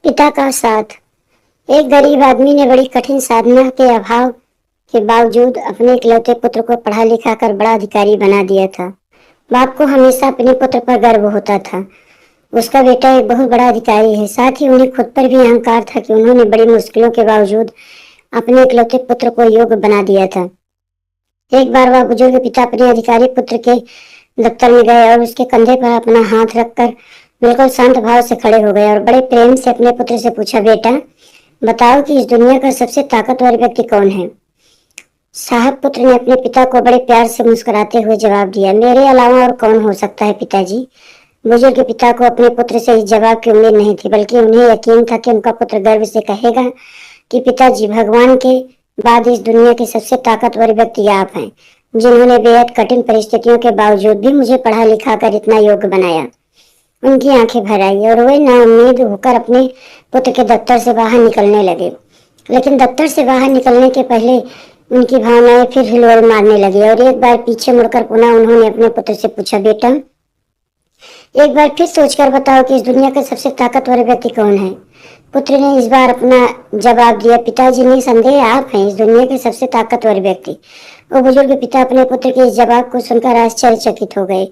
पिता का साथ। एक गरीब आदमी ने बड़ी कठिन साधना के अभाव के बावजूद अपने इकलौते पुत्र को पढ़ा लिखा कर बड़ा अधिकारी बना दिया था। बाप को हमेशा अपने पुत्र पर गर्व होता था। उसका बेटा एक बहुत बड़ा अधिकारी है। साथ ही उन्हें खुद पर भी अहंकार था कि उन्होंने बड़ी मुश्किलों के बावजूद अपने इकलौते पुत्र को योग्य बना दिया था। एक बार वह बुजुर्ग पिता अपने अधिकारी पुत्र के दफ्तर में गए और उसके कंधे पर अपना हाथ रखकर बिल्कुल शांत भाव से खड़े हो गए और बड़े प्रेम से अपने पुत्र से पूछा, बेटा बताओ कि इस दुनिया का सबसे ताकतवर व्यक्ति कौन है। साहब, पुत्र ने अपने पिता को बड़े प्यार से मुस्कुराते हुए जवाब दिया, मेरे अलावा और कौन हो सकता है पिताजी। बुजुर्ग पिता को अपने पुत्र से इस जवाब की उम्मीद नहीं थी, बल्कि उन्हें यकीन था कि उनका पुत्र गर्व से कहेगा कि पिताजी, भगवान के बाद इस दुनिया के सबसे ताकतवर व्यक्ति आप हैं, जिन्होंने बेहद कठिन परिस्थितियों के बावजूद भी मुझे पढ़ा लिखा कर इतना योग्य बनाया। उनकी आंखें भर आई और वे नाउम्मीद होकर अपने पुत्र के दफ्तर से बाहर निकलने लगे। लेकिन दफ्तर से बाहर निकलने के पहले उनकी भावनाएं फिर हिलोल मारने लगी और एक बार पीछे मुड़कर पुनः उन्होंने अपने पुत्र से पूछा, बेटा एक बार फिर सोचकर बताओ कि इस दुनिया का सबसे ताकतवर व्यक्ति कौन है। पुत्र ने इस बार अपना जवाब दिया, पिताजी निसंदेह आप हैं इस दुनिया के सबसे ताकतवर व्यक्ति। वो बुजुर्ग पिता अपने पुत्र के इस जवाब को सुनकर आश्चर्यचकित हो गए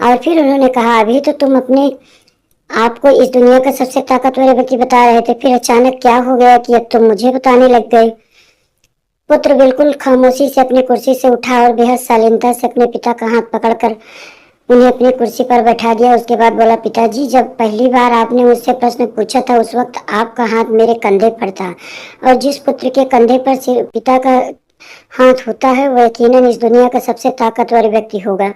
और फिर उन्होंने कहा, अभी तो तुम अपने आपको इस दुनिया का सबसे ताकतवर व्यक्ति बता रहे थे, फिर अचानक क्या हो गया कि अब तुम मुझे बताने लग गए। पुत्र बिल्कुल खामोशी से अपनी कुर्सी से उठा और बेहद शालीनता से अपने पिता का हाथ पकड़कर उन्हें अपनी कुर्सी पर बैठा दिया। उसके बाद बोला, पिताजी जब पहली बार आपने मुझसे प्रश्न पूछा था उस वक्त आपका हाथ मेरे कंधे पर था और जिस पुत्र के कंधे पर से पिता का हाथ होता है वह यकीनन इस दुनिया का सबसे ताकतवर व्यक्ति होगा।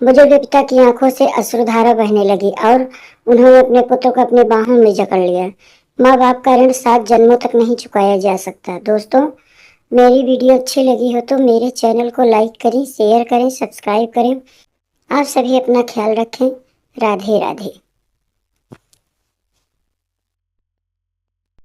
बुजुर्ग पिता की आंखों से अश्रुधारा बहने लगी और उन्होंने अपने पुत्र को अपनी बाहों में जकड़ लिया। माँ बाप का ऋण 7 जन्मों तक नहीं चुकाया जा सकता। दोस्तों, मेरी वीडियो अच्छी लगी हो तो मेरे चैनल को लाइक करें, शेयर करें, सब्सक्राइब करें। आप सभी अपना ख्याल रखें। राधे राधे।